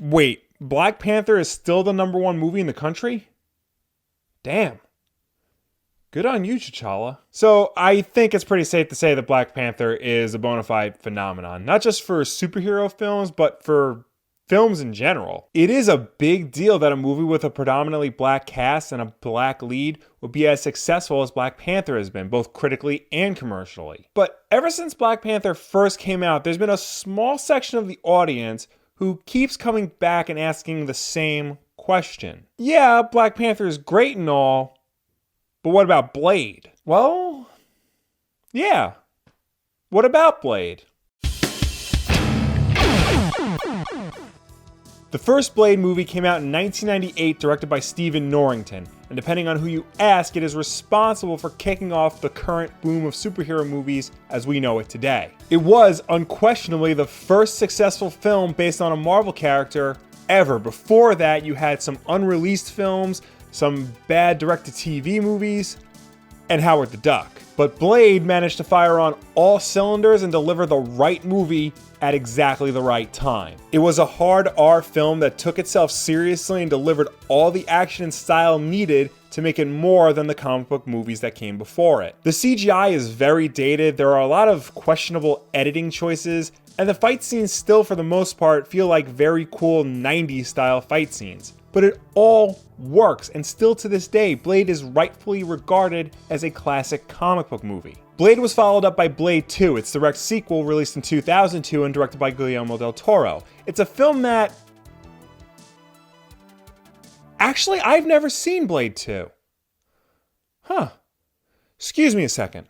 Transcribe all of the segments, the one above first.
Wait, Black Panther is still the #1 movie in the country? Damn. Good on you, T'Challa. So I think it's pretty safe to say that Black Panther is a bona fide phenomenon, not just for superhero films, but for films in general. It is a big deal that a movie with a predominantly black cast and a black lead would be as successful as Black Panther has been, both critically and commercially. But ever since Black Panther first came out, there's been a small section of the audience who keeps coming back and asking the same question. Yeah, Black Panther is great and all, but what about Blade? Well, yeah. What about Blade? The first Blade movie came out in 1998, directed by Stephen Norrington, and depending on who you ask, it is responsible for kicking off the current boom of superhero movies as we know it today. It was unquestionably the first successful film based on a Marvel character ever. Before that, you had some unreleased films, some bad direct-to-TV movies, and Howard the Duck. But Blade managed to fire on all cylinders and deliver the right movie at exactly the right time. It was a hard R film that took itself seriously and delivered all the action and style needed to make it more than the comic book movies that came before it. The CGI is very dated, there are a lot of questionable editing choices, and the fight scenes still for the most part feel like very cool 90s style fight scenes. But it all works, and still to this day, Blade is rightfully regarded as a classic comic book movie. Blade was followed up by Blade 2, its direct sequel released in 2002 and directed by Guillermo del Toro. It's a film that... Actually, I've never seen Blade 2. Huh. Excuse me a second.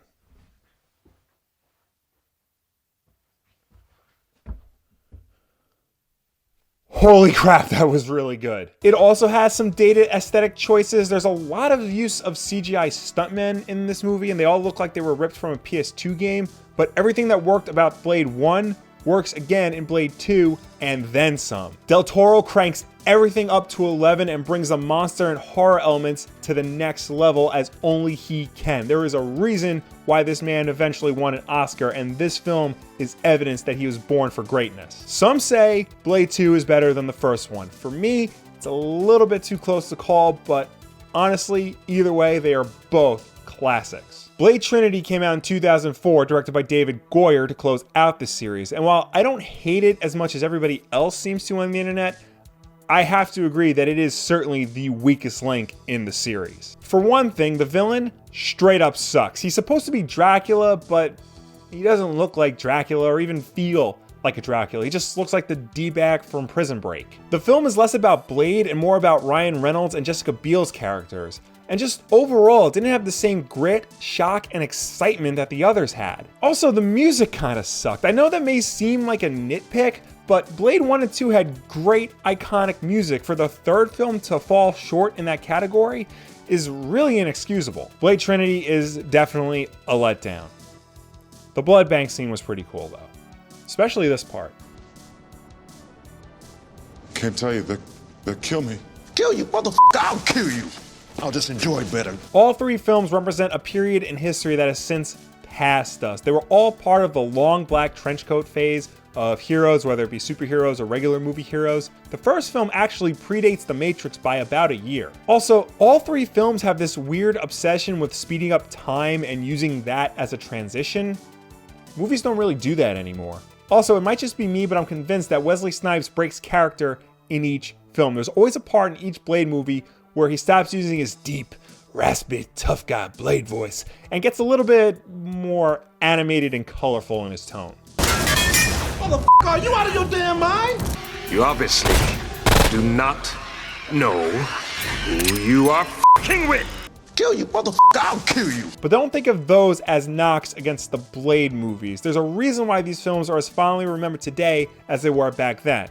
Holy crap, that was really good. It also has some dated aesthetic choices. There's a lot of use of CGI stuntmen in this movie, and they all look like they were ripped from a PS2 game, but everything that worked about Blade 1 works again in Blade 2, and then some. Del Toro cranks everything up to 11 and brings the monster and horror elements to the next level as only he can. There is a reason why this man eventually won an Oscar, and this film is evidence that he was born for greatness. Some say Blade 2 is better than the first one. For me, it's a little bit too close to call, but honestly, either way, they are both classics. Blade Trinity came out in 2004, directed by David Goyer to close out the series. And while I don't hate it as much as everybody else seems to on the internet, I have to agree that it is certainly the weakest link in the series. For one thing, the villain straight up sucks. He's supposed to be Dracula, but he doesn't look like Dracula or even feel like a Dracula. He just looks like the D-bag from Prison Break. The film is less about Blade and more about Ryan Reynolds and Jessica Biel's characters. And just overall, it didn't have the same grit, shock, and excitement that the others had. Also, the music kind of sucked. I know that may seem like a nitpick, but Blade 1 and 2 had great, iconic music. For the third film to fall short in that category is really inexcusable. Blade Trinity is definitely a letdown. The blood bank scene was pretty cool though. Especially this part. Can't tell you, they'll kill me. Kill you, motherfucker, I'll kill you. I'll just enjoy better. All three films represent a period in history that has since passed us. They were all part of the long black trenchcoat phase of heroes, whether it be superheroes or regular movie heroes. The first film actually predates The Matrix by about a year. Also, all three films have this weird obsession with speeding up time and using that as a transition. Movies don't really do that anymore. Also, it might just be me, but I'm convinced that Wesley Snipes breaks character in each film. There's always a part in each Blade movie where he stops using his deep, raspy, tough guy Blade voice and gets a little bit more animated and colorful in his tone. Motherfucker, are you out of your damn mind? You obviously do not know who you are f***ing with. Kill you, motherfucker, I'll kill you. But don't think of those as knocks against the Blade movies. There's a reason why these films are as fondly remembered today as they were back then.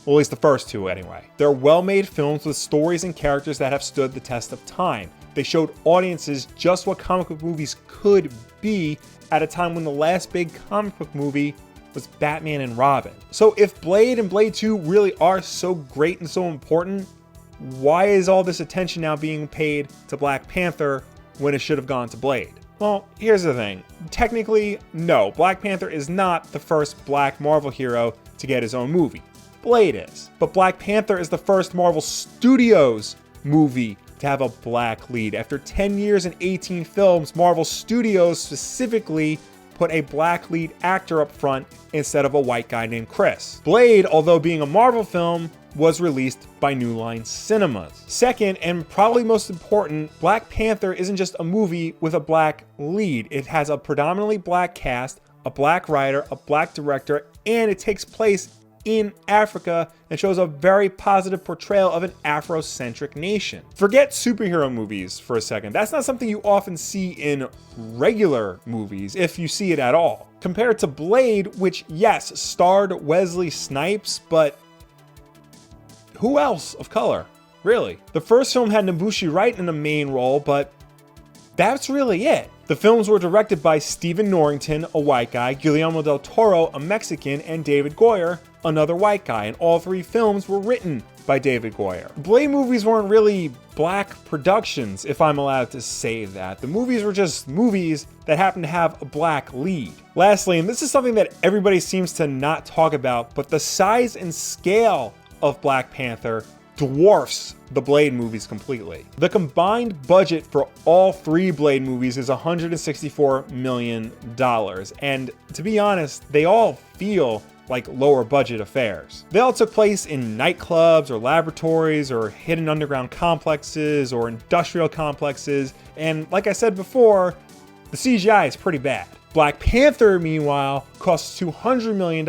Well, at least the first two anyway. They're well-made films with stories and characters that have stood the test of time. They showed audiences just what comic book movies could be at a time when the last big comic book movie was Batman and Robin. So if Blade and Blade 2 really are so great and so important, why is all this attention now being paid to Black Panther when it should have gone to Blade? Well, here's the thing. Technically, no, Black Panther is not the first black Marvel hero to get his own movie. Blade is. But Black Panther is the first Marvel Studios movie to have a black lead. After 10 years and 18 films, Marvel Studios specifically put a black lead actor up front instead of a white guy named Chris. Blade, although being a Marvel film, was released by New Line Cinemas. Second, and probably most important, Black Panther isn't just a movie with a black lead. It has a predominantly black cast, a black writer, a black director, and it takes place in Africa and shows a very positive portrayal of an Afrocentric nation. Forget superhero movies for a second. That's not something you often see in regular movies, if you see it at all. Compared to Blade, which yes, starred Wesley Snipes, but who else of color, really? The first film had N'Bushi Wright in the main role, but that's really it. The films were directed by Stephen Norrington, a white guy, Guillermo del Toro, a Mexican, and David Goyer, another white guy, and all three films were written by David Goyer. Blade movies weren't really black productions, if I'm allowed to say that. The movies were just movies that happened to have a black lead. Lastly, and this is something that everybody seems to not talk about, but the size and scale of Black Panther dwarfs the Blade movies completely. The combined budget for all three Blade movies is $164 million. And to be honest, they all feel like lower budget affairs. They all took place in nightclubs or laboratories or hidden underground complexes or industrial complexes. And like I said before, the CGI is pretty bad. Black Panther, meanwhile, cost $200 million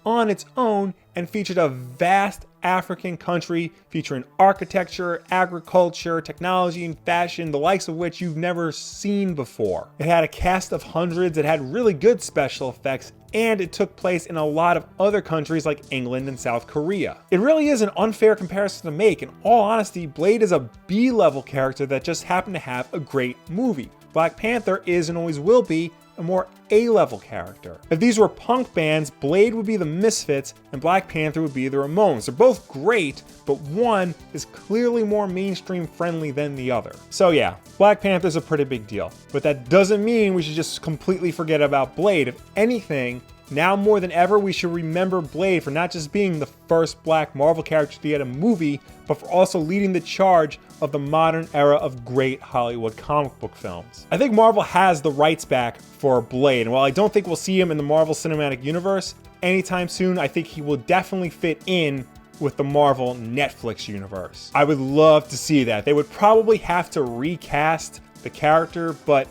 on its own and featured a vast African country featuring architecture, agriculture, technology, and fashion, the likes of which you've never seen before. It had a cast of hundreds, it had really good special effects, and it took place in a lot of other countries like England and South Korea. It really is an unfair comparison to make. In all honesty, Blade is a B-level character that just happened to have a great movie. Black Panther is and always will be a more A-level character. If these were punk bands, Blade would be the Misfits and Black Panther would be the Ramones. They're both great, but one is clearly more mainstream friendly than the other. So yeah, Black Panther's a pretty big deal, but that doesn't mean we should just completely forget about Blade. If anything, now more than ever, we should remember Blade for not just being the first black Marvel character to get a movie, but for also leading the charge of the modern era of great Hollywood comic book films. I think Marvel has the rights back for Blade, and while I don't think we'll see him in the Marvel Cinematic Universe anytime soon, I think he will definitely fit in with the Marvel Netflix universe. I would love to see that. They would probably have to recast the character, but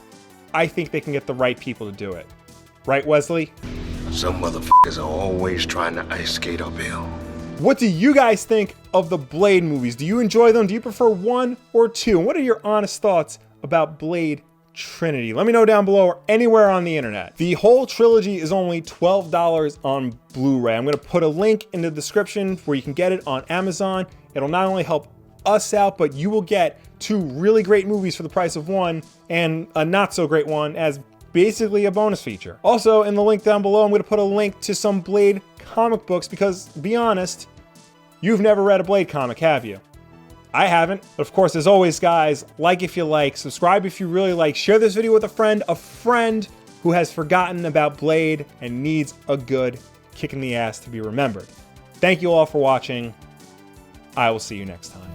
I think they can get the right people to do it. Right, Wesley? Some motherfuckers are always trying to ice skate uphill. What do you guys think of the Blade movies? Do you enjoy them? Do you prefer one or two? And what are your honest thoughts about Blade Trinity? Let me know down below or anywhere on the internet. The whole trilogy is only $12 on Blu-ray. I'm going to put a link in the description where you can get it on Amazon. It'll not only help us out, but you will get two really great movies for the price of one and a not so great one as basically a bonus feature. Also, in the link down below, I'm going to put a link to some Blade comic books because, be honest, you've never read a Blade comic, have you? I haven't. But of course, as always, guys, like if you like, subscribe if you really like, share this video with a friend who has forgotten about Blade and needs a good kick in the ass to be remembered. Thank you all for watching. I will see you next time.